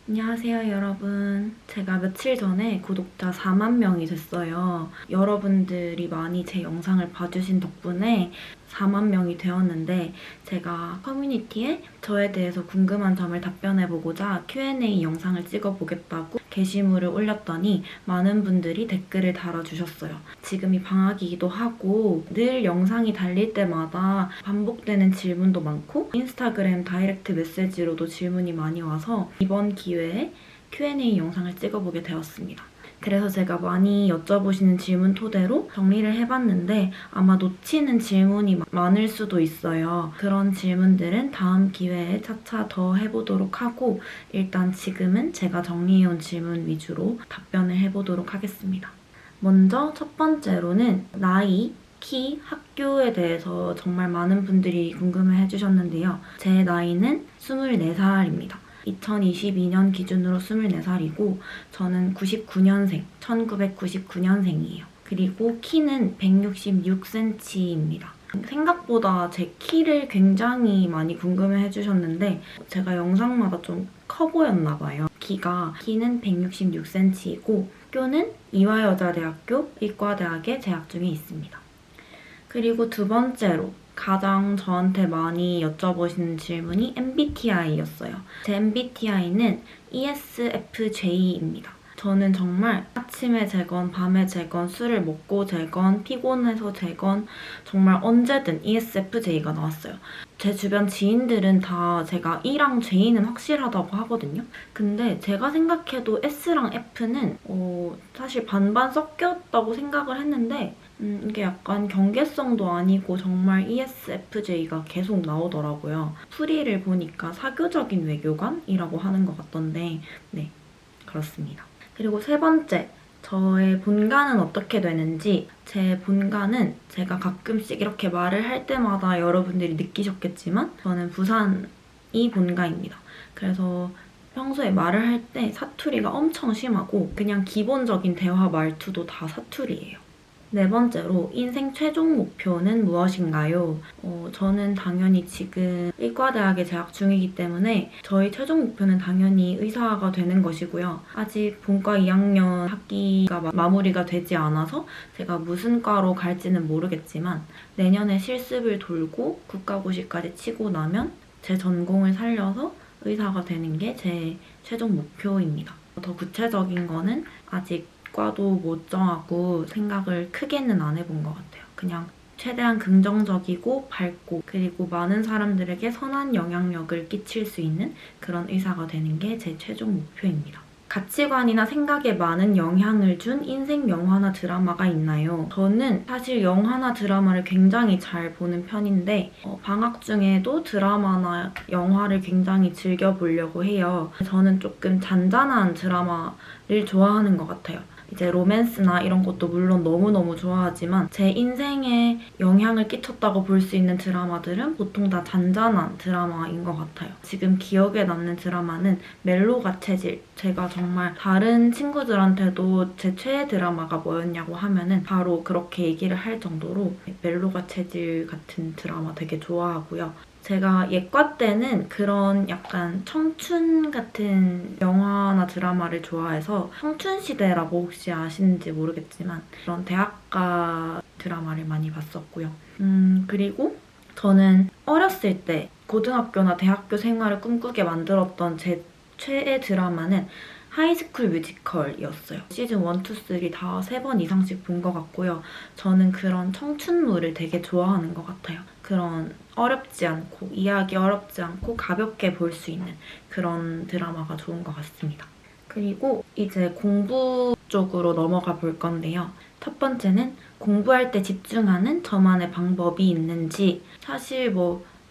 안녕하세요, 여러분. 제가 며칠 전에 구독자 4만 명이 됐어요. 여러분들이 많이 제 영상을 봐주신 덕분에 4만 명이 되었는데 제가 커뮤니티에 저에 대해서 궁금한 점을 답변해보고자 Q&A 영상을 찍어보겠다고 게시물을 올렸더니 많은 분들이 댓글을 달아주셨어요. 지금이 방학이기도 하고 늘 영상이 달릴 때마다 반복되는 질문도 많고 인스타그램 다이렉트 메시지로도 질문이 많이 와서 이번 기회에 Q&A 영상을 찍어보게 되었습니다. 그래서 제가 많이 여쭤보시는 질문 토대로 정리를 해봤는데 아마 놓치는 질문이 많을 수도 있어요. 그런 질문들은 다음 기회에 차차 더 해보도록 하고 일단 지금은 제가 정리해온 질문 위주로 답변을 해보도록 하겠습니다. 먼저 첫 번째로는 나이, 키, 학교에 대해서 정말 많은 분들이 궁금해 해주셨는데요. 제 나이는 24살입니다. 2022년 기준으로 24살이고 저는 99년생, 1999년생이에요. 그리고 키는 166cm입니다. 생각보다 제 키를 굉장히 많이 궁금해 해주셨는데 제가 영상마다 좀 커 보였나 봐요. 키는 166cm이고 학교는 이화여자대학교 의과대학에 재학 중에 있습니다. 그리고 두 번째로 가장 저한테 많이 여쭤보시는 질문이 MBTI였어요. 제 MBTI는 ESFJ입니다. 저는 정말 아침에 재건, 밤에 재건, 술을 먹고 재건, 피곤해서 재건 정말 언제든 ESFJ가 나왔어요. 제 주변 지인들은 다 제가 E랑 J는 확실하다고 하거든요. 근데 제가 생각해도 S랑 F는 사실 반반 섞였다고 생각을 했는데 이게 약간 경계성도 아니고 정말 ESFJ가 계속 나오더라고요. 풀이를 보니까 사교적인 외교관이라고 하는 것 같던데 네, 그렇습니다. 그리고 세 번째, 저의 본가는 어떻게 되는지. 제 본가는 제가 가끔씩 이렇게 말을 할 때마다 여러분들이 느끼셨겠지만 저는 부산이 본가입니다. 그래서 평소에 말을 할 때 사투리가 엄청 심하고 그냥 기본적인 대화 말투도 다 사투리예요. 네 번째로 인생 최종 목표는 무엇인가요? 저는 당연히 지금 의과대학에 재학 중이기 때문에 저희 최종 목표는 당연히 의사가 되는 것이고요. 아직 본과 2학년 학기가 마무리가 되지 않아서 제가 무슨 과로 갈지는 모르겠지만 내년에 실습을 돌고 국가고시까지 치고 나면 제 전공을 살려서 의사가 되는 게 제 최종 목표입니다. 더 구체적인 거는 아직 과도 못 정하고 생각을 크게는 안 해본 것 같아요. 그냥 최대한 긍정적이고 밝고 그리고 많은 사람들에게 선한 영향력을 끼칠 수 있는 그런 의사가 되는 게 제 최종 목표입니다. 가치관이나 생각에 많은 영향을 준 인생 영화나 드라마가 있나요? 저는 사실 영화나 드라마를 굉장히 잘 보는 편인데 방학 중에도 드라마나 영화를 굉장히 즐겨보려고 해요. 저는 조금 잔잔한 드라마를 좋아하는 것 같아요. 이제 로맨스나 이런 것도 물론 너무너무 좋아하지만 제 인생에 영향을 끼쳤다고 볼 수 있는 드라마들은 보통 다 잔잔한 드라마인 것 같아요. 지금 기억에 남는 드라마는 멜로가 체질. 제가 정말 다른 친구들한테도 제 최애 드라마가 뭐였냐고 하면은 바로 그렇게 얘기를 할 정도로 멜로가 체질 같은 드라마 되게 좋아하고요. 제가 예과 때는 그런 약간 청춘 같은 영화나 드라마를 좋아해서 청춘시대라고 혹시 아시는지 모르겠지만 그런 대학가 드라마를 많이 봤었고요. 그리고 저는 어렸을 때 고등학교나 대학교 생활을 꿈꾸게 만들었던 제 최애 드라마는 하이스쿨 뮤지컬이었어요. 시즌 1, 2, 3 다 3번 이상씩 본 것 같고요. 저는 그런 청춘물을 되게 좋아하는 것 같아요. 그런 어렵지 않고 이해하기 어렵지 않고 가볍게 볼 수 있는 그런 드라마가 좋은 것 같습니다. 그리고 이제 공부 쪽으로 넘어가 볼 건데요. 첫 번째는 공부할 때 집중하는 저만의 방법이 있는지. 사실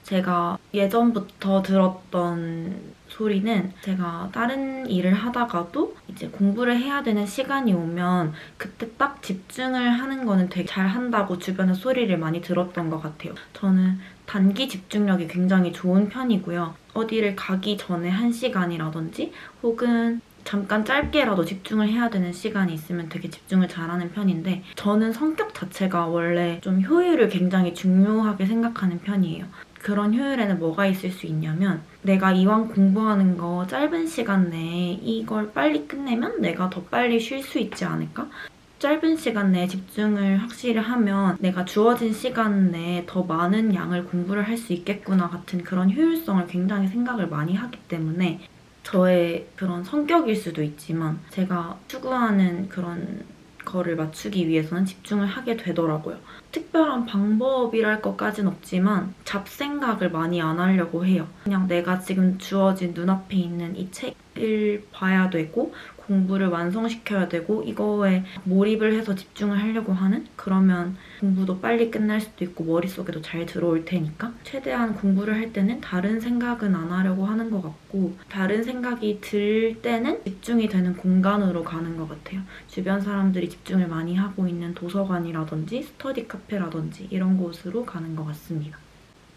제가 예전부터 들었던 소리는 제가 다른 일을 하다가도 이제 공부를 해야 되는 시간이 오면 그때 딱 집중을 하는 거는 되게 잘 한다고 주변에 소리를 많이 들었던 것 같아요. 저는 단기 집중력이 굉장히 좋은 편이고요. 어디를 가기 전에 1시간이라든지 혹은 잠깐 짧게라도 집중을 해야 되는 시간이 있으면 되게 집중을 잘하는 편인데 저는 성격 자체가 원래 좀 효율을 굉장히 중요하게 생각하는 편이에요. 그런 효율에는 뭐가 있을 수 있냐면 내가 이왕 공부하는 거 짧은 시간 내에 이걸 빨리 끝내면 내가 더 빨리 쉴 수 있지 않을까? 짧은 시간 내에 집중을 확실히 하면 내가 주어진 시간 내에 더 많은 양을 공부를 할 수 있겠구나 같은 그런 효율성을 굉장히 생각을 많이 하기 때문에 저의 그런 성격일 수도 있지만 제가 추구하는 그런 거를 맞추기 위해서는 집중을 하게 되더라고요. 특별한 방법이랄 것까진 없지만 잡생각을 많이 안 하려고 해요. 그냥 내가 지금 주어진 눈앞에 있는 이 책을 봐야 되고 공부를 완성시켜야 되고 이거에 몰입을 해서 집중을 하려고 하는? 그러면 공부도 빨리 끝날 수도 있고 머릿속에도 잘 들어올 테니까 최대한 공부를 할 때는 다른 생각은 안 하려고 하는 것 같고 다른 생각이 들 때는 집중이 되는 공간으로 가는 것 같아요. 주변 사람들이 집중을 많이 하고 있는 도서관이라든지 스터디 카페라든지 이런 곳으로 가는 것 같습니다.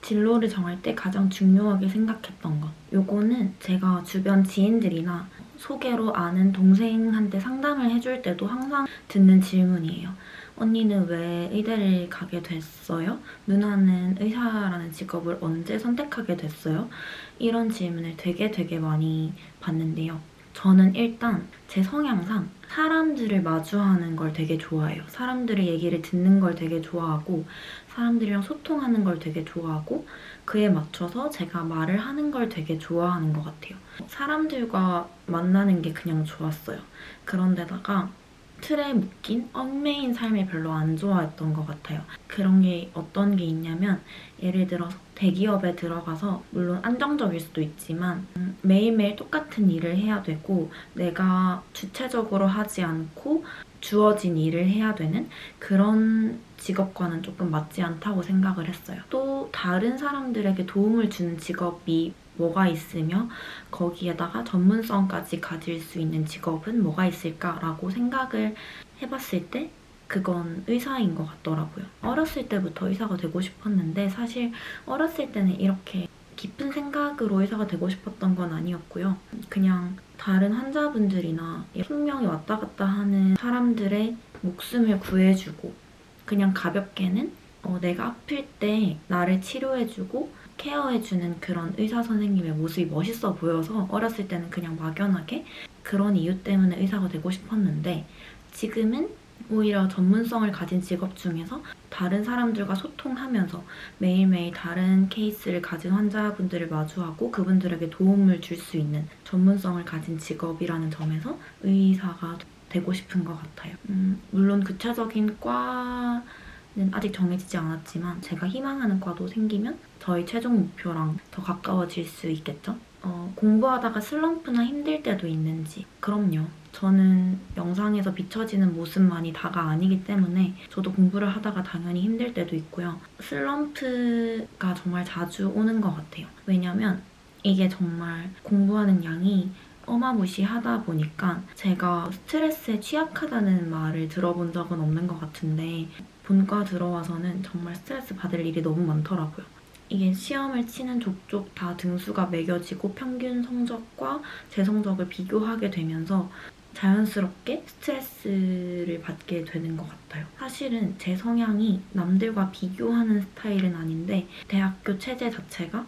진로를 정할 때 가장 중요하게 생각했던 것. 요거는 제가 주변 지인들이나 소개로 아는 동생한테 상담을 해줄 때도 항상 듣는 질문이에요. 언니는 왜 의대를 가게 됐어요? 누나는 의사라는 직업을 언제 선택하게 됐어요? 이런 질문을 되게 많이 받는데요. 저는 일단 제 성향상 사람들을 마주하는 걸 되게 좋아해요. 사람들의 얘기를 듣는 걸 되게 좋아하고 사람들이랑 소통하는 걸 되게 좋아하고 그에 맞춰서 제가 말을 하는 걸 되게 좋아하는 것 같아요. 사람들과 만나는 게 그냥 좋았어요. 그런데다가 틀에 묶인 얽매인 삶이 별로 안 좋아했던 것 같아요. 그런 게 어떤 게 있냐면 예를 들어서 대기업에 들어가서 물론 안정적일 수도 있지만 매일매일 똑같은 일을 해야 되고 내가 주체적으로 하지 않고 주어진 일을 해야 되는 그런 직업과는 조금 맞지 않다고 생각을 했어요. 또 다른 사람들에게 도움을 주는 직업이 뭐가 있으며 거기에다가 전문성까지 가질 수 있는 직업은 뭐가 있을까라고 생각을 해봤을 때 그건 의사인 것 같더라고요. 어렸을 때부터 의사가 되고 싶었는데 사실 어렸을 때는 이렇게 깊은 생각으로 의사가 되고 싶었던 건 아니었고요. 그냥 다른 환자분들이나 생명이 왔다 갔다 하는 사람들의 목숨을 구해주고 그냥 가볍게는 내가 아플 때 나를 치료해주고 케어해주는 그런 의사 선생님의 모습이 멋있어 보여서 어렸을 때는 그냥 막연하게 그런 이유 때문에 의사가 되고 싶었는데 지금은 오히려 전문성을 가진 직업 중에서 다른 사람들과 소통하면서 매일매일 다른 케이스를 가진 환자분들을 마주하고 그분들에게 도움을 줄 수 있는 전문성을 가진 직업이라는 점에서 의사가 되고 싶은 것 같아요. 물론 구체적인 과는 아직 정해지지 않았지만 제가 희망하는 과도 생기면 저희 최종 목표랑 더 가까워질 수 있겠죠? 공부하다가 슬럼프나 힘들 때도 있는지 그럼요. 저는 영상에서 비춰지는 모습만이 다가 아니기 때문에 저도 공부를 하다가 당연히 힘들 때도 있고요. 슬럼프가 정말 자주 오는 것 같아요. 왜냐면 이게 정말 공부하는 양이 어마무시하다 보니까 제가 스트레스에 취약하다는 말을 들어본 적은 없는 것 같은데 본과 들어와서는 정말 스트레스 받을 일이 너무 많더라고요. 이게 시험을 치는 족족 다 등수가 매겨지고 평균 성적과 제 성적을 비교하게 되면서 자연스럽게 스트레스를 받게 되는 것 같아요. 사실은 제 성향이 남들과 비교하는 스타일은 아닌데 대학교 체제 자체가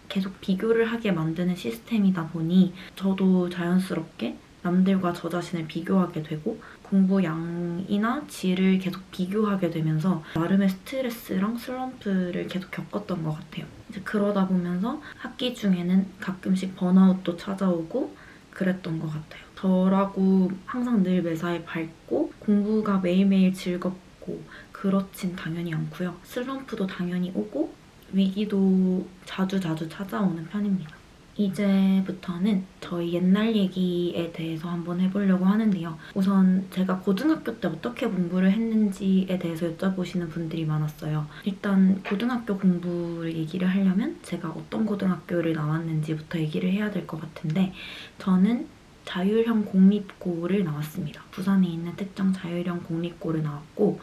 계속 비교를 하게 만드는 시스템이다 보니 저도 자연스럽게 남들과 저 자신을 비교하게 되고 공부 양이나 질을 계속 비교하게 되면서 나름의 스트레스랑 슬럼프를 계속 겪었던 것 같아요. 이제 그러다 보면서 학기 중에는 가끔씩 번아웃도 찾아오고 그랬던 것 같아요. 저라고 항상 늘 매사에 밝고 공부가 매일매일 즐겁고 그렇진 당연히 않고요. 슬럼프도 당연히 오고 위기도 자주 찾아오는 편입니다. 이제부터는 저희 옛날 얘기에 대해서 한번 해보려고 하는데요. 우선 제가 고등학교 때 어떻게 공부를 했는지에 대해서 여쭤보시는 분들이 많았어요. 일단 고등학교 공부를 얘기를 하려면 제가 어떤 고등학교를 나왔는지부터 얘기를 해야 될 것 같은데 저는 자율형 공립고를 나왔습니다. 부산에 있는 특정 자율형 공립고를 나왔고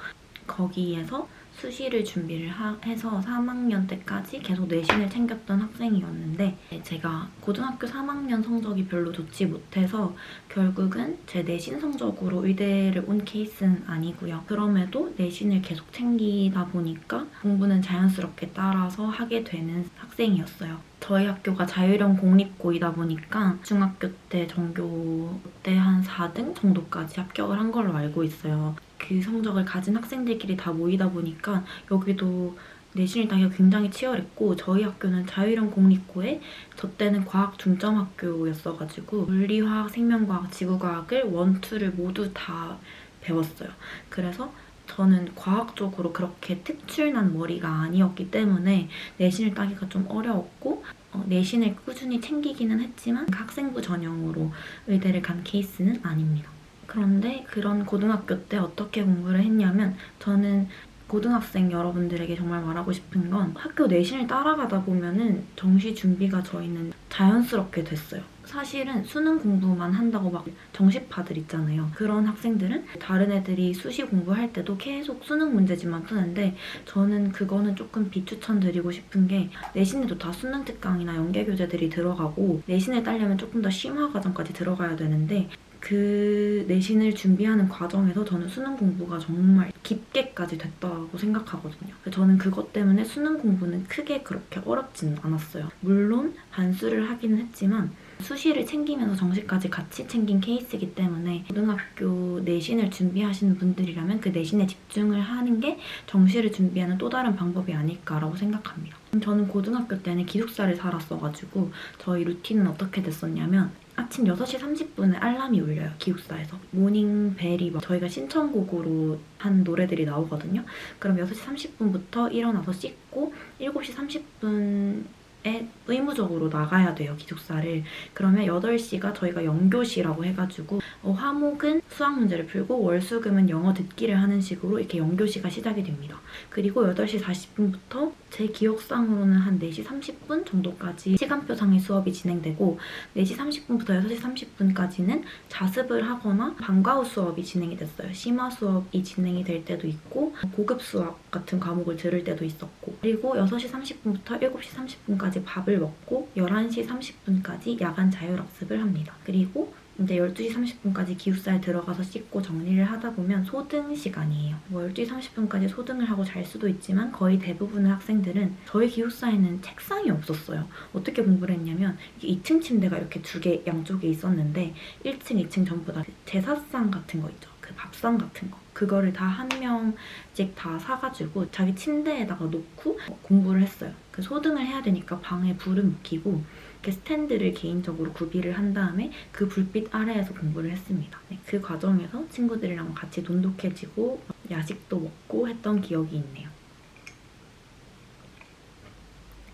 거기에서 수시를 준비를 해서 3학년 때까지 계속 내신을 챙겼던 학생이었는데 제가 고등학교 3학년 성적이 별로 좋지 못해서 결국은 제 내신 성적으로 의대를 온 케이스는 아니고요. 그럼에도 내신을 계속 챙기다 보니까 공부는 자연스럽게 따라서 하게 되는 학생이었어요. 저희 학교가 자율형 공립고이다 보니까 중학교 때 전교 때 한 4등 정도까지 합격을 한 걸로 알고 있어요. 그 성적을 가진 학생들끼리 다 모이다 보니까 여기도 내신을 따기가 굉장히 치열했고 저희 학교는 자율형 공립고에 저 때는 과학 중점 학교였어가지고 물리, 화학, 생명과학, 지구과학을 1, 2를 모두 다 배웠어요. 그래서 저는 과학 쪽으로 그렇게 특출난 머리가 아니었기 때문에 내신을 따기가 좀 어려웠고 내신을 꾸준히 챙기기는 했지만 학생부 전형으로 의대를 간 케이스는 아닙니다. 그런데 그런 고등학교 때 어떻게 공부를 했냐면 저는 고등학생 여러분들에게 정말 말하고 싶은 건 학교 내신을 따라가다 보면은 정시 준비가 저희는 자연스럽게 됐어요. 사실은 수능 공부만 한다고 막 정시파들 있잖아요. 그런 학생들은 다른 애들이 수시 공부할 때도 계속 수능 문제집만 푸는데 저는 그거는 조금 비추천드리고 싶은 게 내신에도 다 수능 특강이나 연계 교재들이 들어가고 내신을 따려면 조금 더 심화 과정까지 들어가야 되는데 그 내신을 준비하는 과정에서 저는 수능 공부가 정말 깊게까지 됐다고 생각하거든요. 저는 그것 때문에 수능 공부는 크게 그렇게 어렵지는 않았어요. 물론 반수를 하기는 했지만 수시를 챙기면서 정시까지 같이 챙긴 케이스이기 때문에 고등학교 내신을 준비하시는 분들이라면 그 내신에 집중을 하는 게 정시를 준비하는 또 다른 방법이 아닐까라고 생각합니다. 저는 고등학교 때는 기숙사를 살았어가지고 저희 루틴은 어떻게 됐었냐면 아침 6시 30분에 알람이 울려요, 기숙사에서. 모닝벨이 저희가 신청곡으로 한 노래들이 나오거든요. 그럼 6시 30분부터 일어나서 씻고 7시 30분에 의무적으로 나가야 돼요, 기숙사를. 그러면 8시가 저희가 영교시라고 해가지고 화목은 수학 문제를 풀고 월수금은 영어 듣기를 하는 식으로 이렇게 영교시가 시작이 됩니다. 그리고 8시 40분부터 제 기억상으로는 한 4시 30분 정도까지 시간표상의 수업이 진행되고 4시 30분부터 6시 30분까지는 자습을 하거나 방과후 수업이 진행이 됐어요. 심화 수업이 진행이 될 때도 있고 고급 수학 같은 과목을 들을 때도 있었고 그리고 6시 30분부터 7시 30분까지 밥을 먹고 11시 30분까지 야간 자율학습을 합니다. 그리고 이제 12시 30분까지 기숙사에 들어가서 씻고 정리를 하다 보면 소등 시간이에요. 12시 30분까지 소등을 하고 잘 수도 있지만 거의 대부분의 학생들은 저희 기숙사에는 책상이 없었어요. 어떻게 공부를 했냐면 2층 침대가 이렇게 2개 양쪽에 있었는데 1층, 2층 전부 다 제사상 같은 거 있죠. 그 밥상 같은 거. 그거를 다 한 명씩 다 사가지고 자기 침대에다가 놓고 공부를 했어요. 그 소등을 해야 되니까 방에 불을 못 켜고 이렇게 스탠드를 개인적으로 구비를 한 다음에 그 불빛 아래에서 공부를 했습니다. 네, 그 과정에서 친구들이랑 같이 돈독해지고 야식도 먹고 했던 기억이 있네요.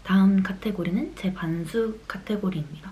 다음 카테고리는 제 반수 카테고리입니다.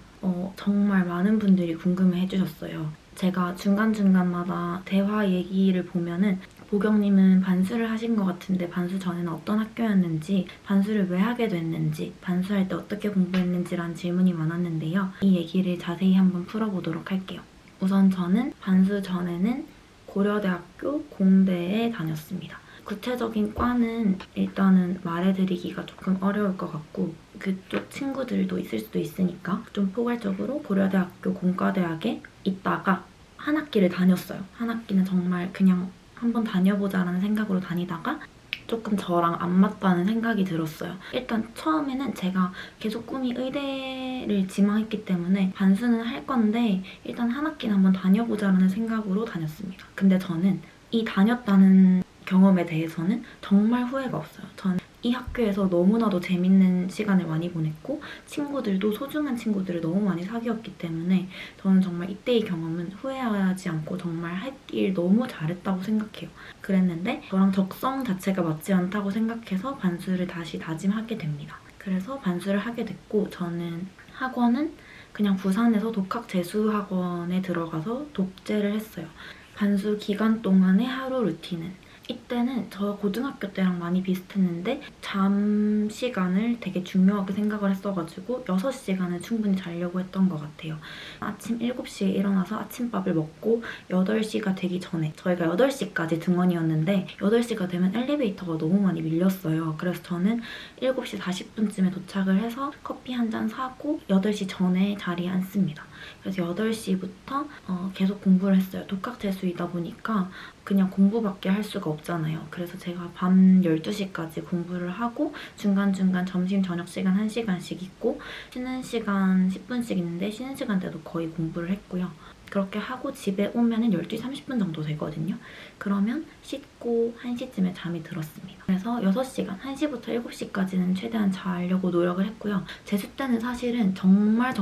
정말 많은 분들이 궁금해 해주셨어요. 제가 중간중간마다 대화 얘기를 보면은 보경님은 반수를 하신 것 같은데 반수 전에는 어떤 학교였는지, 반수를 왜 하게 됐는지, 반수할 때 어떻게 공부했는지라는 질문이 많았는데요. 이 얘기를 자세히 한번 풀어보도록 할게요. 우선 저는 반수 전에는 고려대학교 공대에 다녔습니다. 구체적인 과는 일단은 말해드리기가 조금 어려울 것 같고 그쪽 친구들도 있을 수도 있으니까 좀 포괄적으로 고려대학교 공과대학에 있다가 한 학기를 다녔어요. 한 학기는 정말 그냥 한번 다녀보자라는 생각으로 다니다가 조금 저랑 안 맞다는 생각이 들었어요. 일단 처음에는 제가 계속 꿈이 의대를 지망했기 때문에 반수는 할 건데 일단 한 학기는 한번 다녀보자라는 생각으로 다녔습니다. 근데 저는 이 다녔다는 경험에 대해서는 정말 후회가 없어요. 저는 이 학교에서 너무나도 재밌는 시간을 많이 보냈고 친구들도 소중한 친구들을 너무 많이 사귀었기 때문에 저는 정말 이때의 경험은 후회하지 않고 정말 할 길 너무 잘했다고 생각해요. 그랬는데 저랑 적성 자체가 맞지 않다고 생각해서 반수를 다시 다짐하게 됩니다. 그래서 반수를 하게 됐고 저는 학원은 그냥 부산에서 독학재수학원에 들어가서 독재를 했어요. 반수 기간 동안의 하루 루틴은 이때는 저 고등학교 때랑 많이 비슷했는데 잠 시간을 되게 중요하게 생각을 했어가지고 6시간은 충분히 자려고 했던 것 같아요. 아침 7시에 일어나서 아침밥을 먹고 8시가 되기 전에 저희가 8시까지 등원이었는데 8시가 되면 엘리베이터가 너무 많이 밀렸어요. 그래서 저는 7시 40분쯤에 도착을 해서 커피 한 잔 사고 8시 전에 자리에 앉습니다. 그래서 8시부터 계속 공부를 했어요. 독학재수이다 보니까 그냥 공부밖에 할 수가 없잖아요. 그래서 제가 밤 12시까지 공부를 하고 중간중간 점심, 저녁 시간 1시간씩 있고 쉬는 시간 10분씩 있는데 쉬는 시간 때도 거의 공부를 했고요. 그렇게 하고 집에 오면은 12시 30분 정도 되거든요. 그러면 씻고 1시쯤에 잠이 들었습니다. 그래서 6시간, 1시부터 7시까지는 최대한 자려고 노력을 했고요. 재수 때는 사실은 정말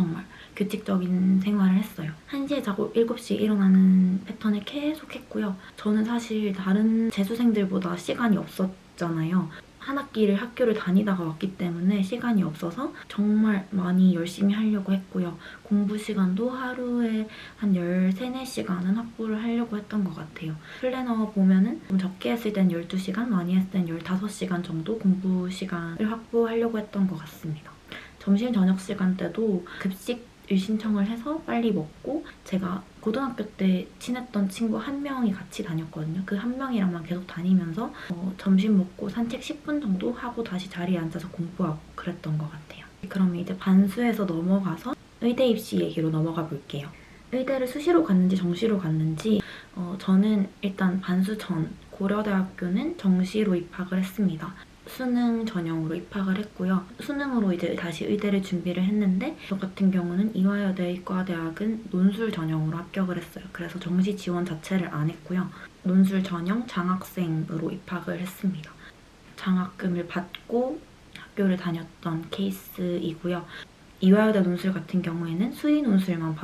규칙적인 생활을 했어요. 1시에 자고 7시에 일어나는 패턴을 계속 했고요. 저는 사실 다른 재수생들보다 시간이 없었잖아요. 한 학기를 학교를 다니다가 왔기 때문에 시간이 없어서 정말 많이 열심히 하려고 했고요. 공부 시간도 하루에 한 13, 14시간은 확보를 하려고 했던 것 같아요. 플래너 보면은 좀 적게 했을 땐 12시간, 많이 했을 땐 15시간 정도 공부 시간을 확보하려고 했던 것 같습니다. 점심, 저녁 시간 때도 급식을 신청을 해서 빨리 먹고 제가 고등학교 때 친했던 친구 한 명이 같이 다녔거든요. 그 한 명이랑만 계속 다니면서 점심 먹고 산책 10분 정도 하고 다시 자리에 앉아서 공부하고 그랬던 것 같아요. 그러면 이제 반수에서 넘어가서 의대 입시 얘기로 넘어가 볼게요. 의대를 수시로 갔는지 정시로 갔는지 저는 일단 반수 전 고려대학교는 정시로 입학을 했습니다. 수능 전형으로 입학을 했고요. 수능으로 이제 다시 의대를 준비를 했는데 저 같은 경우는 이화여대 의과대학은 논술 전형으로 합격을 했어요. 그래서 정시 지원 자체를 안 했고요. 논술 전형 장학생으로 입학을 했습니다. 장학금을 받고 학교를 다녔던 케이스이고요. 이화여대 논술 같은 경우에는 수의 논술만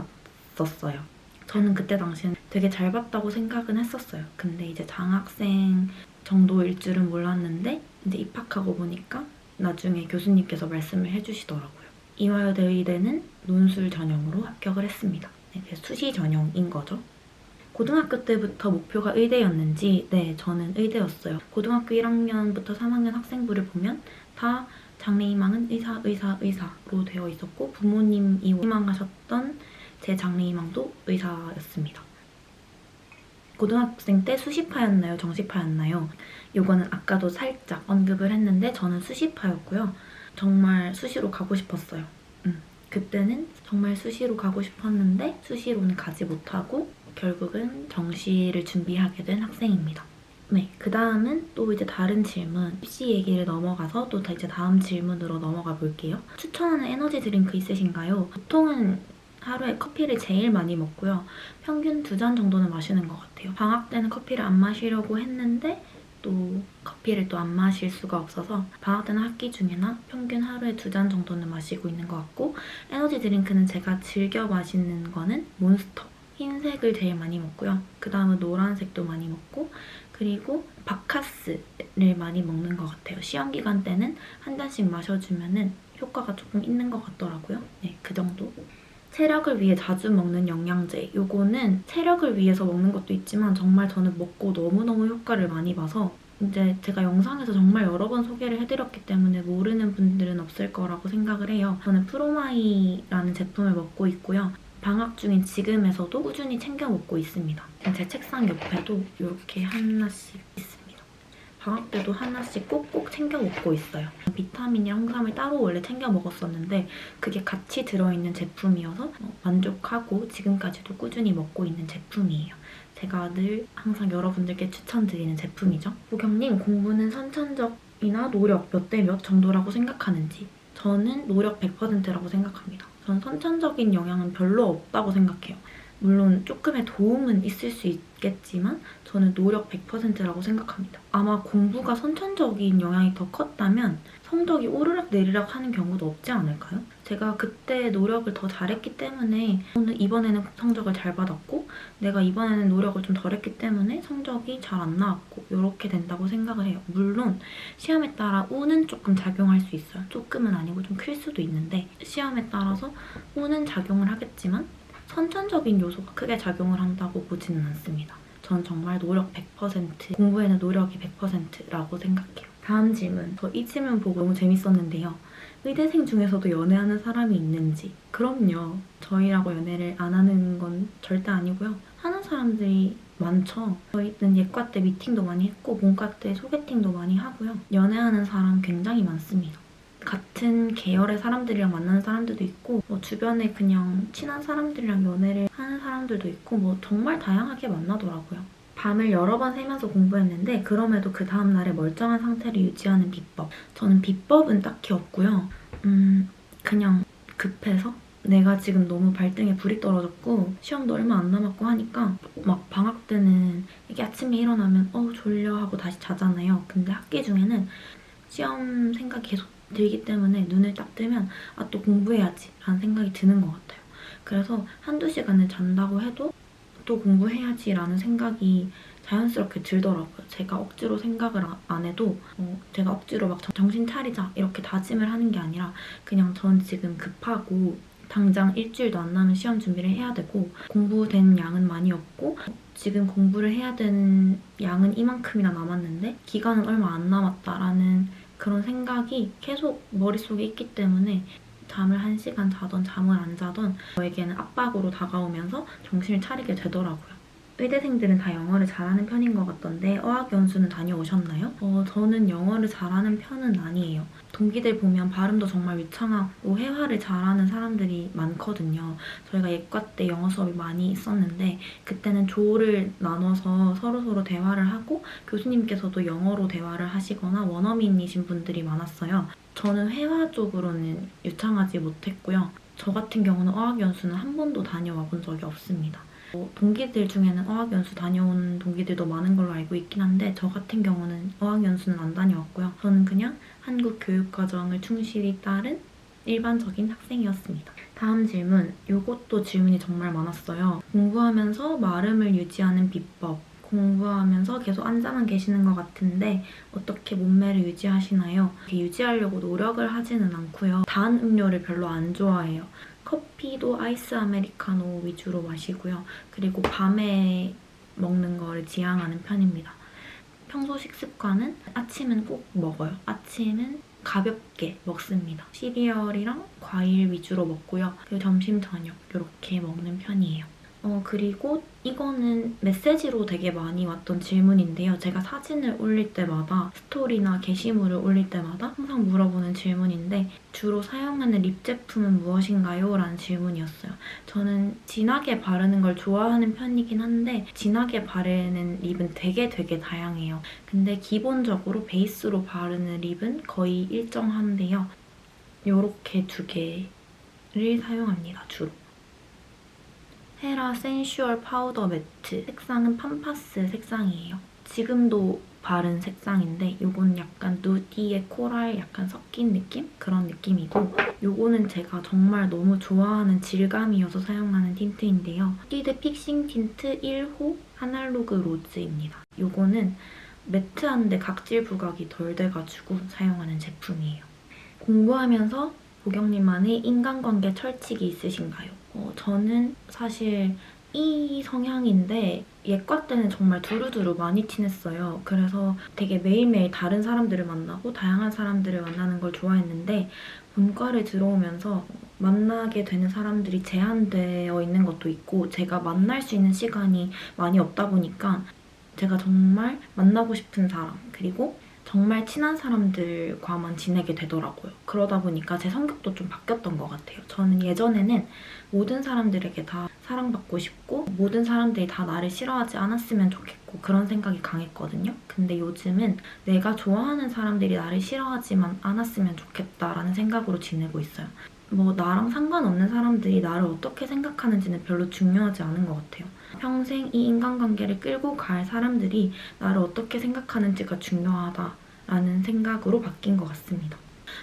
봤었어요. 저는 그때 당시엔 되게 잘 봤다고 생각은 했었어요. 근데 이제 장학생 정도일 줄은 몰랐는데 이제 입학하고 보니까 나중에 교수님께서 말씀을 해주시더라고요. 이화여대 의대는 논술 전형으로 합격을 했습니다. 네, 수시 전형인 거죠. 고등학교 때부터 목표가 의대였는지 네, 저는 의대였어요. 고등학교 1학년부터 3학년 학생부를 보면 다 장래희망은 의사로 되어 있었고 부모님이 희망하셨던 제 장래희망도 의사였습니다. 고등학생 때 수시파였나요? 정시파였나요? 이거는 아까도 살짝 언급을 했는데 저는 수시파였고요. 정말 수시로 가고 싶었어요. 그때는 정말 수시로 가고 싶었는데 수시로는 가지 못하고 결국은 정시를 준비하게 된 학생입니다. 네, 그 다음은 또 이제 다른 질문, 입시 얘기를 넘어가서 또 이제 다음 질문으로 넘어가 볼게요. 추천하는 에너지 드링크 있으신가요? 보통은 하루에 커피를 제일 많이 먹고요. 평균 2잔 정도는 마시는 것 같아요. 방학 때는 커피를 안 마시려고 했는데 또 커피를 또 안 마실 수가 없어서 방학 때는 학기 중에나 평균 하루에 2잔 정도는 마시고 있는 것 같고 에너지 드링크는 제가 즐겨 마시는 거는 몬스터. 흰색을 제일 많이 먹고요. 그 다음은 노란색도 많이 먹고 그리고 바카스를 많이 먹는 것 같아요. 시험 기간 때는 한 잔씩 마셔주면 효과가 조금 있는 것 같더라고요. 네, 그 정도. 체력을 위해 자주 먹는 영양제. 요거는 체력을 위해서 먹는 것도 있지만 정말 저는 먹고 너무너무 효과를 많이 봐서 이제 제가 영상에서 정말 여러 번 소개를 해드렸기 때문에 모르는 분들은 없을 거라고 생각을 해요. 저는 프로마이라는 제품을 먹고 있고요. 방학 중인 지금에서도 꾸준히 챙겨 먹고 있습니다. 제 책상 옆에도 이렇게 하나씩 있습니다. 방학 때도 하나씩 꼭꼭 챙겨 먹고 있어요. 비타민이랑 홍삼을 따로 원래 챙겨 먹었었는데 그게 같이 들어있는 제품이어서 만족하고 지금까지도 꾸준히 먹고 있는 제품이에요. 제가 늘 항상 여러분들께 추천드리는 제품이죠. 보경님, 공부는 선천적이나 노력 몇 대 몇 정도라고 생각하는지. 저는 노력 100%라고 생각합니다. 전 선천적인 영향은 별로 없다고 생각해요. 물론 조금의 도움은 있을 수 있겠지만 저는 노력 100%라고 생각합니다. 아마 공부가 선천적인 영향이 더 컸다면 성적이 오르락 내리락 하는 경우도 없지 않을까요? 제가 그때 노력을 더 잘했기 때문에 오늘 이번에는 성적을 잘 받았고 내가 이번에는 노력을 좀 덜 했기 때문에 성적이 잘 안 나왔고 이렇게 된다고 생각을 해요. 물론 시험에 따라 운은 조금 작용할 수 있어요. 조금은 아니고 좀 클 수도 있는데 시험에 따라서 운은 작용을 하겠지만 선천적인 요소가 크게 작용을 한다고 보지는 않습니다. 전 정말 노력 100%, 공부에는 노력이 100%라고 생각해요. 다음 질문. 저 이 질문 보고 너무 재밌었는데요. 의대생 중에서도 연애하는 사람이 있는지. 그럼요. 저희라고 연애를 안 하는 건 절대 아니고요. 하는 사람들이 많죠. 저희는 예과 때 미팅도 많이 했고 본과 때 소개팅도 많이 하고요. 연애하는 사람 굉장히 많습니다. 같은 계열의 사람들이랑 만나는 사람들도 있고 주변에 그냥 친한 사람들이랑 연애를 하는 사람들도 있고 정말 다양하게 만나더라고요. 밤을 여러 번 새면서 공부했는데 그럼에도 그 다음날에 멀쩡한 상태를 유지하는 비법. 저는 비법은 딱히 없고요. 그냥 급해서 내가 지금 너무 발등에 불이 떨어졌고 시험도 얼마 안 남았고 하니까 막 방학 때는 이게 아침에 일어나면 졸려 하고 다시 자잖아요. 근데 학기 중에는 시험 생각이 계속 들기 때문에 눈을 딱 뜨면 또 공부해야지 라는 생각이 드는 것 같아요. 그래서 한두 시간을 잔다고 해도 또 공부해야지 라는 생각이 자연스럽게 들더라고요. 제가 억지로 생각을 안 해도 제가 억지로 막 정신 차리자 이렇게 다짐을 하는 게 아니라 그냥 전 지금 급하고 당장 일주일도 안 남은 시험 준비를 해야 되고 공부된 양은 많이 없고 지금 공부를 해야 되는 양은 이만큼이나 남았는데 기간은 얼마 안 남았다라는 그런 생각이 계속 머릿속에 있기 때문에 잠을 1시간 자던 잠을 안 자던 저에게는 압박으로 다가오면서 정신을 차리게 되더라고요. 의대생들은 다 영어를 잘하는 편인 것 같던데 어학연수는 다녀오셨나요? 저는 영어를 잘하는 편은 아니에요. 동기들 보면 발음도 정말 유창하고 회화를 잘하는 사람들이 많거든요. 저희가 예과 때 영어 수업이 많이 있었는데 그때는 조를 나눠서 서로서로 대화를 하고 교수님께서도 영어로 대화를 하시거나 원어민이신 분들이 많았어요. 저는 회화 쪽으로는 유창하지 못했고요. 저 같은 경우는 어학연수는 한 번도 다녀와 본 적이 없습니다. 동기들 중에는 어학연수 다녀온 동기들도 많은 걸로 알고 있긴 한데 저 같은 경우는 어학연수는 안 다녀왔고요. 저는 그냥 한국 교육과정을 충실히 따른 일반적인 학생이었습니다. 다음 질문. 이것도 질문이 정말 많았어요. 공부하면서 발음을 유지하는 비법. 공부하면서 계속 앉아만 계시는 것 같은데 어떻게 몸매를 유지하시나요? 유지하려고 노력을 하지는 않고요. 단 음료를 별로 안 좋아해요. 커피도 아이스 아메리카노 위주로 마시고요. 그리고 밤에 먹는 거를 지향하는 편입니다. 평소 식습관은 아침은 꼭 먹어요. 아침은 가볍게 먹습니다. 시리얼이랑 과일 위주로 먹고요. 그리고 점심, 저녁 이렇게 먹는 편이에요. 그리고 이거는 메시지로 되게 많이 왔던 질문인데요. 제가 사진을 올릴 때마다 스토리나 게시물을 올릴 때마다 항상 물어보는 질문인데 주로 사용하는 립 제품은 무엇인가요? 라는 질문이었어요. 저는 진하게 바르는 걸 좋아하는 편이긴 한데 진하게 바르는 립은 되게 다양해요. 근데 기본적으로 베이스로 바르는 립은 거의 일정한데요. 요렇게 2개를 사용합니다, 주로. 헤라 센슈얼 파우더 매트. 색상은 팜파스 색상이에요. 지금도 바른 색상인데 이건 약간 누디에 코랄 약간 섞인 느낌? 그런 느낌이고 이거는 제가 정말 너무 좋아하는 질감이어서 사용하는 틴트인데요. 티드 픽싱 틴트 1호 아날로그 로즈입니다. 이거는 매트한데 각질 부각이 덜 돼가지고 사용하는 제품이에요. 공부하면서 보경님만의 인간관계 철칙이 있으신가요? 저는 사실 이 성향인데 예과 때는 정말 두루두루 많이 친했어요. 그래서 되게 매일매일 다른 사람들을 만나고 다양한 사람들을 만나는 걸 좋아했는데 본과를 들어오면서 만나게 되는 사람들이 제한되어 있는 것도 있고 제가 만날 수 있는 시간이 많이 없다 보니까 제가 정말 만나고 싶은 사람 그리고 정말 친한 사람들과만 지내게 되더라고요. 그러다 보니까 제 성격도 좀 바뀌었던 것 같아요. 저는 예전에는 모든 사람들에게 다 사랑받고 싶고 모든 사람들이 다 나를 싫어하지 않았으면 좋겠고 그런 생각이 강했거든요. 근데 요즘은 내가 좋아하는 사람들이 나를 싫어하지만 않았으면 좋겠다라는 생각으로 지내고 있어요. 나랑 상관없는 사람들이 나를 어떻게 생각하는지는 별로 중요하지 않은 것 같아요. 평생 이 인간관계를 끌고 갈 사람들이 나를 어떻게 생각하는지가 중요하다라는 생각으로 바뀐 것 같습니다.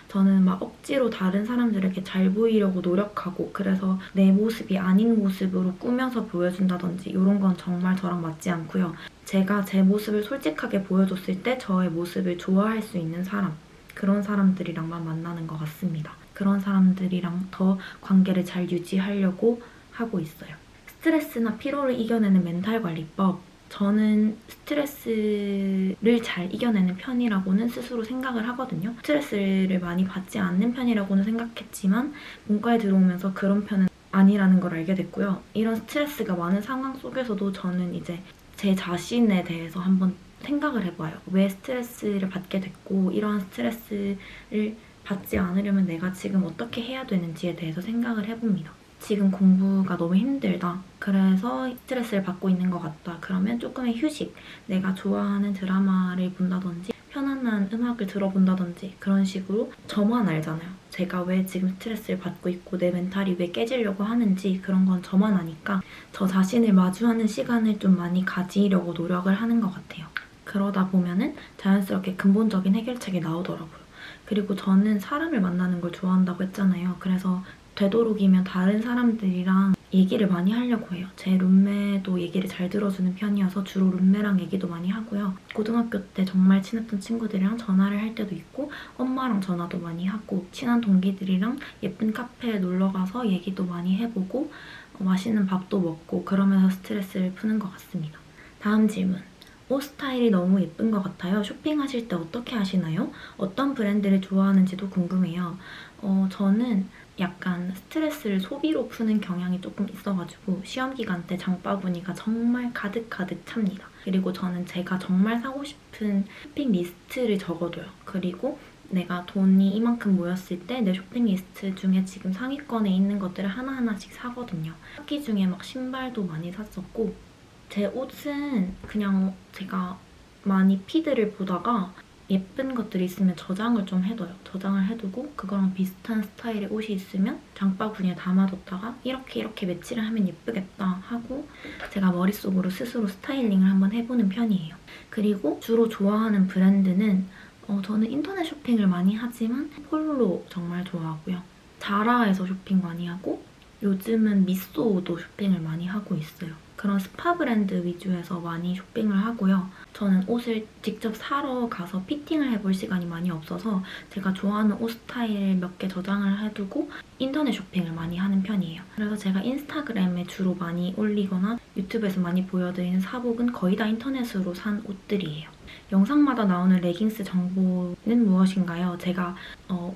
저는 막 억지로 다른 사람들에게 잘 보이려고 노력하고 그래서 내 모습이 아닌 모습으로 꾸며서 보여준다든지 이런 건 정말 저랑 맞지 않고요. 제가 제 모습을 솔직하게 보여줬을 때 저의 모습을 좋아할 수 있는 사람 그런 사람들이랑만 만나는 것 같습니다. 그런 사람들이랑 더 관계를 잘 유지하려고 하고 있어요. 스트레스나 피로를 이겨내는 멘탈 관리법. 저는 스트레스를 잘 이겨내는 편이라고는 스스로 생각을 하거든요. 스트레스를 많이 받지 않는 편이라고는 생각했지만 문과에 들어오면서 그런 편은 아니라는 걸 알게 됐고요. 이런 스트레스가 많은 상황 속에서도 저는 이제 제 자신에 대해서 한번 생각을 해봐요. 왜 스트레스를 받게 됐고 이러한 스트레스를 받지 않으려면 내가 지금 어떻게 해야 되는지에 대해서 생각을 해봅니다. 지금 공부가 너무 힘들다. 그래서 스트레스를 받고 있는 것 같다. 그러면 조금의 휴식, 내가 좋아하는 드라마를 본다든지 편안한 음악을 들어본다든지 그런 식으로 저만 알잖아요. 제가 왜 지금 스트레스를 받고 있고 내 멘탈이 왜 깨지려고 하는지 그런 건 저만 아니까 저 자신을 마주하는 시간을 좀 많이 가지려고 노력을 하는 것 같아요. 그러다 보면은 자연스럽게 근본적인 해결책이 나오더라고요. 그리고 저는 사람을 만나는 걸 좋아한다고 했잖아요. 그래서 되도록이면 다른 사람들이랑 얘기를 많이 하려고 해요. 제 룸메도 얘기를 잘 들어주는 편이어서 주로 룸메랑 얘기도 많이 하고요. 고등학교 때 정말 친했던 친구들이랑 전화를 할 때도 있고 엄마랑 전화도 많이 하고 친한 동기들이랑 예쁜 카페에 놀러가서 얘기도 많이 해보고 맛있는 밥도 먹고 그러면서 스트레스를 푸는 것 같습니다. 다음 질문. 옷 스타일이 너무 예쁜 것 같아요. 쇼핑하실 때 어떻게 하시나요? 어떤 브랜드를 좋아하는지도 궁금해요. 저는 약간 스트레스를 소비로 푸는 경향이 조금 있어가지고 시험 기간 때 장바구니가 정말 가득가득 찹니다. 그리고 저는 제가 정말 사고 싶은 쇼핑 리스트를 적어둬요. 그리고 내가 돈이 이만큼 모였을 때 내 쇼핑 리스트 중에 지금 상위권에 있는 것들을 하나하나씩 사거든요. 학기 중에 막 신발도 많이 샀었고 제 옷은 그냥 제가 많이 피드를 보다가 예쁜 것들이 있으면 저장을 좀 해둬요. 저장을 해두고 그거랑 비슷한 스타일의 옷이 있으면 장바구니에 담아뒀다가 이렇게 매치를 하면 예쁘겠다 하고 제가 머릿속으로 스스로 스타일링을 한번 해보는 편이에요. 그리고 주로 좋아하는 브랜드는 저는 인터넷 쇼핑을 많이 하지만 폴로 정말 좋아하고요. 자라에서 쇼핑 많이 하고 요즘은 미쏘도 쇼핑을 많이 하고 있어요. 그런 스파 브랜드 위주에서 많이 쇼핑을 하고요. 저는 옷을 직접 사러 가서 피팅을 해볼 시간이 많이 없어서 제가 좋아하는 옷 스타일 몇 개 저장을 해두고 인터넷 쇼핑을 많이 하는 편이에요. 그래서 제가 인스타그램에 주로 많이 올리거나 유튜브에서 많이 보여드리는 사복은 거의 다 인터넷으로 산 옷들이에요. 영상마다 나오는 레깅스 정보는 무엇인가요? 제가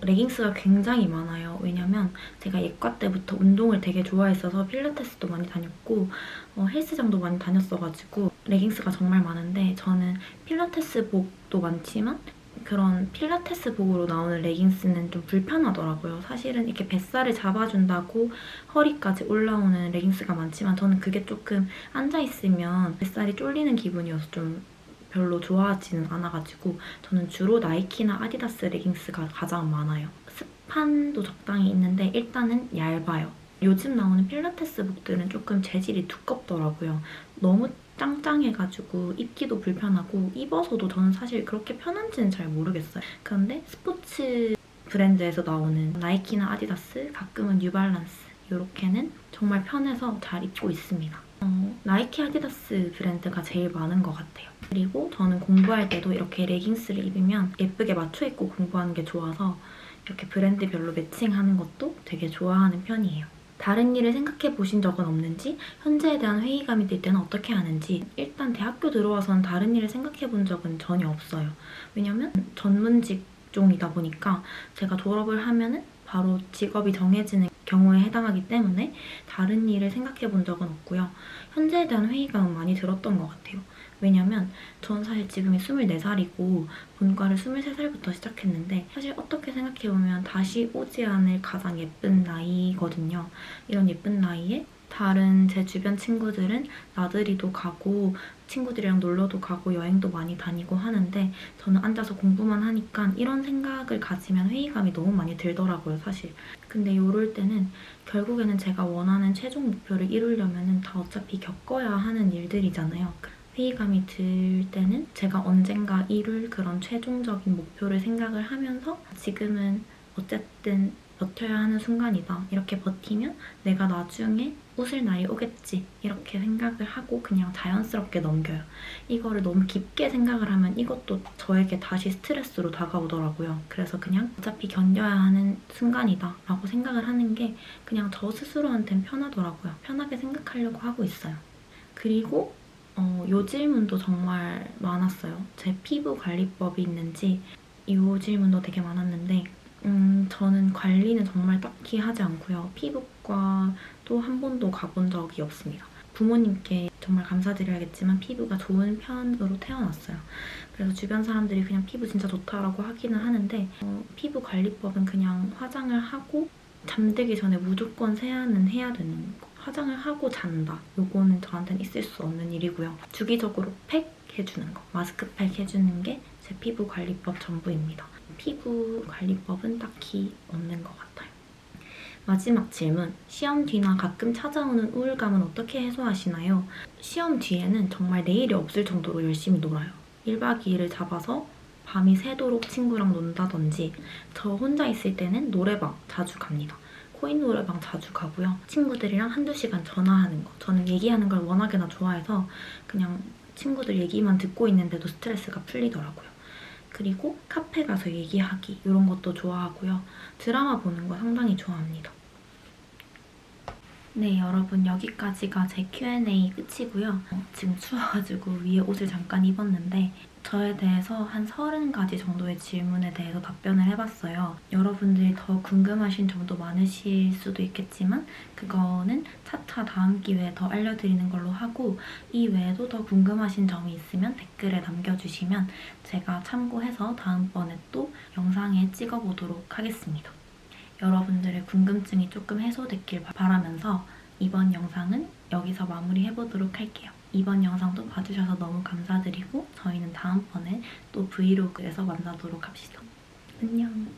레깅스가 굉장히 많아요. 왜냐면 제가 예과 때부터 운동을 되게 좋아했어서 필라테스도 많이 다녔고 헬스장도 많이 다녔어가지고 레깅스가 정말 많은데 저는 필라테스복도 많지만 그런 필라테스복으로 나오는 레깅스는 좀 불편하더라고요. 사실은 이렇게 뱃살을 잡아준다고 허리까지 올라오는 레깅스가 많지만 저는 그게 조금 앉아있으면 뱃살이 쫄리는 기분이어서 좀 별로 좋아하지는 않아가지고 저는 주로 나이키나 아디다스 레깅스가 가장 많아요. 스판도 적당히 있는데 일단은 얇아요. 요즘 나오는 필라테스복들은 조금 재질이 두껍더라고요. 너무 짱짱해가지고 입기도 불편하고 입어서도 저는 사실 그렇게 편한지는 잘 모르겠어요. 그런데 스포츠 브랜드에서 나오는 나이키나 아디다스, 가끔은 뉴발란스 이렇게는 정말 편해서 잘 입고 있습니다. 나이키, 아디다스 브랜드가 제일 많은 것 같아요. 그리고 저는 공부할 때도 이렇게 레깅스를 입으면 예쁘게 맞춰 입고 공부하는 게 좋아서 이렇게 브랜드별로 매칭하는 것도 되게 좋아하는 편이에요. 다른 일을 생각해 보신 적은 없는지, 현재에 대한 회의감이 들 때는 어떻게 하는지. 일단 대학교 들어와서는 다른 일을 생각해 본 적은 전혀 없어요. 왜냐면 전문 직종이다 보니까 제가 졸업을 하면은 바로 직업이 정해지는 경우에 해당하기 때문에 다른 일을 생각해 본 적은 없고요. 현재에 대한 회의감은 많이 들었던 것 같아요. 왜냐면 전 사실 지금이 24살이고 본과를 23살부터 시작했는데 사실 어떻게 생각해보면 다시 오지 않을 가장 예쁜 나이거든요. 이런 예쁜 나이에 다른 제 주변 친구들은 나들이도 가고 친구들이랑 놀러도 가고 여행도 많이 다니고 하는데 저는 앉아서 공부만 하니까 이런 생각을 가지면 회의감이 너무 많이 들더라고요, 사실. 근데 이럴 때는 결국에는 제가 원하는 최종 목표를 이루려면 다 어차피 겪어야 하는 일들이잖아요. 회의감이 들 때는 제가 언젠가 이룰 그런 최종적인 목표를 생각을 하면서 지금은 어쨌든 버텨야 하는 순간이다. 이렇게 버티면 내가 나중에 웃을 날이 오겠지. 이렇게 생각을 하고 그냥 자연스럽게 넘겨요. 이거를 너무 깊게 생각을 하면 이것도 저에게 다시 스트레스로 다가오더라고요. 그래서 그냥 어차피 견뎌야 하는 순간이다 라고 생각을 하는 게 그냥 저 스스로한테는 편하더라고요. 편하게 생각하려고 하고 있어요. 그리고 요 질문도 정말 많았어요. 제 피부 관리법이 있는지 이 질문도 되게 많았는데 저는 관리는 정말 딱히 하지 않고요. 피부과도 한 번도 가본 적이 없습니다. 부모님께 정말 감사드려야겠지만 피부가 좋은 편으로 태어났어요. 그래서 주변 사람들이 그냥 피부 진짜 좋다라고 하기는 하는데 피부 관리법은 그냥 화장을 하고 잠들기 전에 무조건 세안은 해야 되는 거. 화장을 하고 잔다. 요거는 저한테는 있을 수 없는 일이고요. 주기적으로 팩 해주는 거. 마스크팩 해주는 게 제 피부 관리법 전부입니다. 피부 관리법은 딱히 없는 것 같아요. 마지막 질문. 시험 뒤나 가끔 찾아오는 우울감은 어떻게 해소하시나요? 시험 뒤에는 정말 내일이 없을 정도로 열심히 놀아요. 1박 2일을 잡아서 밤이 새도록 친구랑 논다든지 저 혼자 있을 때는 노래방 자주 갑니다. 코인 노래방 자주 가고요. 친구들이랑 한두 시간 전화하는 거. 저는 얘기하는 걸 워낙에나 좋아해서 그냥 친구들 얘기만 듣고 있는데도 스트레스가 풀리더라고요. 그리고 카페 가서 얘기하기 이런 것도 좋아하고요. 드라마 보는 거 상당히 좋아합니다. 네, 여러분 여기까지가 제 Q&A 끝이고요. 지금 추워가지고 위에 옷을 잠깐 입었는데 저에 대해서 한 30가지 정도의 질문에 대해서 답변을 해봤어요. 여러분들이 더 궁금하신 점도 많으실 수도 있겠지만 그거는 차차 다음 기회에 더 알려드리는 걸로 하고 이 외에도 더 궁금하신 점이 있으면 댓글에 남겨주시면 제가 참고해서 다음번에 또 영상에 찍어보도록 하겠습니다. 여러분들의 궁금증이 조금 해소됐길 바라면서 이번 영상은 여기서 마무리해보도록 할게요. 이번 영상도 봐주셔서 너무 감사드리고 저희는 다음번에 또 브이로그에서 만나도록 합시다. 안녕.